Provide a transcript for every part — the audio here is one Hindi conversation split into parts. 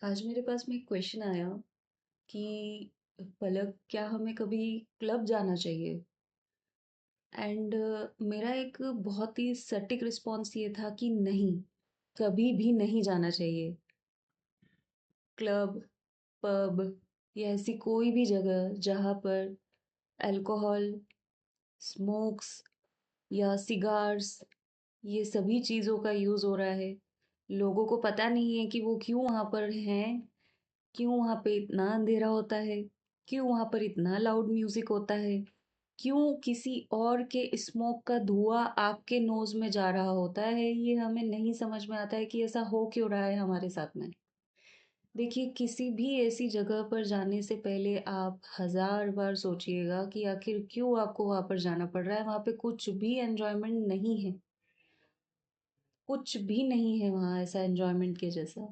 आज मेरे पास में एक क्वेश्चन आया कि पलक क्या हमें कभी क्लब जाना चाहिए। एंड मेरा एक बहुत ही सटीक रिस्पॉन्स ये था कि नहीं, कभी भी नहीं जाना चाहिए। क्लब, पब या ऐसी कोई भी जगह जहाँ पर अल्कोहल, स्मोक्स या सिगार्स, ये सभी चीज़ों का यूज़ हो रहा है। लोगों को पता नहीं है कि वो क्यों वहाँ पर हैं, क्यों वहाँ पे इतना अंधेरा होता है, क्यों वहाँ पर इतना लाउड म्यूजिक होता है, क्यों किसी और के स्मोक का धुआं आपके नोज में जा रहा होता है। ये हमें नहीं समझ में आता है कि ऐसा हो क्यों रहा है हमारे साथ में। देखिए, किसी भी ऐसी जगह पर जाने से पहले आप हजार बार सोचिएगा कि आखिर क्यों आपको वहाँ पर जाना पड़ रहा है। वहाँ पे कुछ भी एंजॉयमेंट नहीं है, कुछ भी नहीं है वहाँ ऐसा एंजॉयमेंट के जैसा।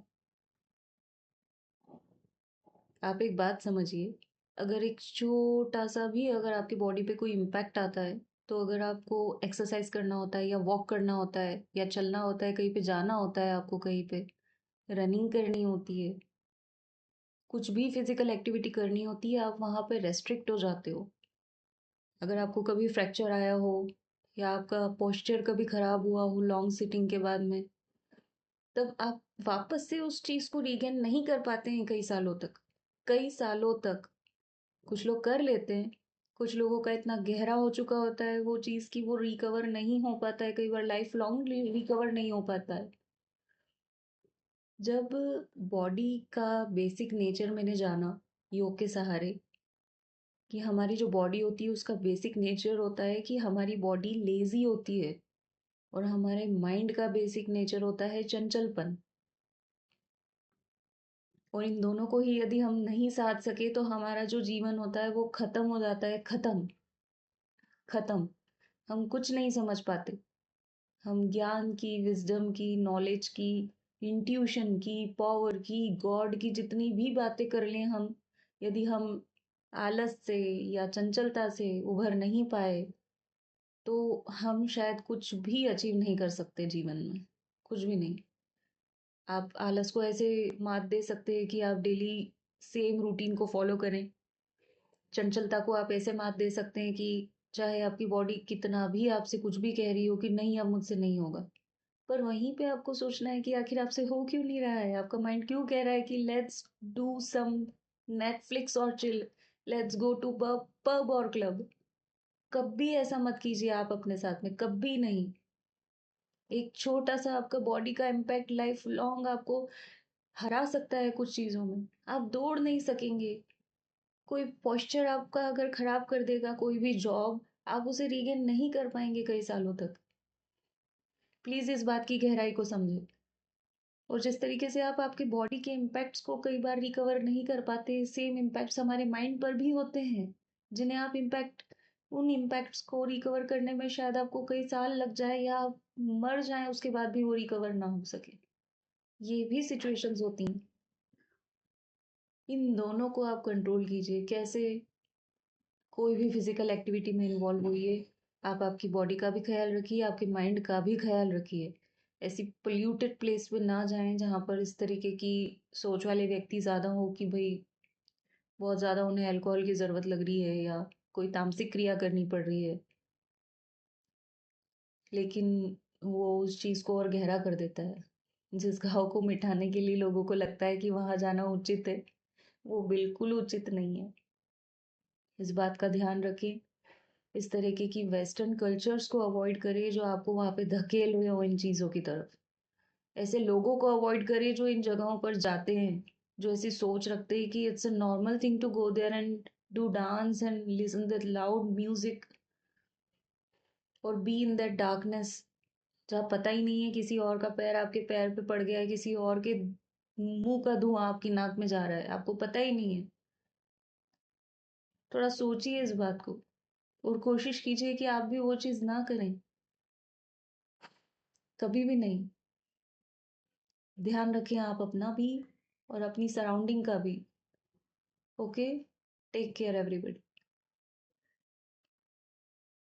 आप एक बात समझिए, अगर एक छोटा-सा भी अगर आपकी बॉडी पे कोई इम्पैक्ट आता है, तो अगर आपको एक्सरसाइज़ करना होता है या वॉक करना होता है या चलना होता है, कहीं पे जाना होता है आपको कहीं पे, रनिंग करनी होती है, कुछ भी फिज़िकल एक्टिविटी करनी होती है, आप वहाँ पे रेस्ट्रिक्ट हो जाते हो। अगर आपको कभी फ्रैक्चर आया हो या आपका पोस्चर कभी खराब हुआ हो लॉन्ग सिटिंग के बाद में, तब आप वापस से उस चीज़ को रीगेन नहीं कर पाते हैं कई सालों तक। कई सालों तक। कुछ लोग कर लेते हैं, कुछ लोगों का इतना गहरा हो चुका होता है वो चीज़ कि वो रिकवर नहीं हो पाता है, कई बार लाइफ लॉन्ग रिकवर नहीं हो पाता है। जब बॉडी का बेसिक नेचर मैंने जाना योग के सहारे, कि हमारी जो बॉडी होती है उसका बेसिक नेचर होता है कि हमारी बॉडी लेजी होती है और हमारे माइंड का बेसिक नेचर होता है चंचलपन। और इन दोनों को ही यदि हम नहीं साध सके तो हमारा जो जीवन होता है वो खत्म हो जाता है। खत्म, खत्म। हम कुछ नहीं समझ पाते। हम ज्ञान की, विज़डम की, नॉलेज की, इंट्यूशन की, पावर की, गॉड की जितनी भी बातें कर लें हम, यदि हम आलस से या चंचलता से उभर नहीं पाए, तो हम शायद कुछ भी अचीव नहीं कर सकते जीवन में, कुछ भी नहीं। आप आलस को ऐसे मात दे सकते हैं कि आप डेली सेम रूटीन को फॉलो करें। चंचलता को आप ऐसे मात दे सकते हैं कि चाहे आपकी बॉडी कितना भी आपसे कुछ भी कह रही हो कि नहीं अब मुझसे नहीं होगा, पर वहीं पे आपको सोचना है कि आखिर आपसे हो क्यों नहीं रहा है। आपका माइंड क्यों कह रहा है कि लेट्स डू सम नेटफ्लिक्स और chill, let's go to pub pub और क्लब। कभी ऐसा मत कीजिए आप अपने साथ में, कभी नहीं। एक छोटा सा आपका बॉडी का इम्पैक्ट लाइफ लॉन्ग आपको हरा सकता है कुछ चीजों में। आप दौड़ नहीं सकेंगे, कोई पोस्चर आपका अगर खराब कर देगा, कोई भी जॉब आप उसे रीगेन नहीं कर पाएंगे कई सालों तक। प्लीज इस बात की गहराई को समझें। और जिस तरीके से आप आपके बॉडी के इम्पैक्ट्स को कई बार रिकवर नहीं कर पाते, सेम इम्पैक्ट्स हमारे माइंड पर भी होते हैं, जिन्हें आप इम्पैक्ट उन इम्पैक्ट्स को रिकवर करने में शायद आपको कई साल लग जाए या आप मर जाएं उसके बाद भी वो रिकवर ना हो सके। ये भी सिचुएशंस होती हैं। इन दोनों को आप कंट्रोल कीजिए। कैसे? कोई भी फिजिकल एक्टिविटी में इन्वॉल्व होइए। आप आपकी बॉडी का भी ख्याल रखिए, आपके माइंड का भी ख्याल रखिए। ऐसी पोल्यूटेड प्लेस पे ना जाएं जहाँ पर इस तरीके की सोच वाले व्यक्ति ज़्यादा हो कि भाई बहुत ज़्यादा उन्हें अल्कोहल की ज़रूरत लग रही है या कोई तामसिक क्रिया करनी पड़ रही है, लेकिन वो उस चीज़ को और गहरा कर देता है। जिस घाव को मिटाने के लिए लोगों को लगता है कि वहाँ जाना उचित है, वो बिल्कुल उचित नहीं है। इस बात का ध्यान रखें। इस तरीके की वेस्टर्न कल्चर्स को अवॉइड करिए जो आपको वहाँ पे धकेल रहे हो इन चीज़ों की तरफ। ऐसे लोगों को अवॉइड करिए जो इन जगहों पर जाते हैं, जो ऐसी सोच रखते हैं कि it's a normal thing to go there and do dance and listen that loud music और बी इन दैट डार्कनेस, जहाँ पता ही नहीं है किसी और का पैर आपके पैर पे पड़ गया है, किसी और के मुंह का धुआं आपकी नाक में जा रहा है, आपको पता ही नहीं है। थोड़ा सोचिए इस बात को और कोशिश कीजिए कि आप भी वो चीज़ ना करें, कभी भी नहीं। ध्यान रखें आप अपना भी और अपनी सराउंडिंग का भी। Okay, take care everybody.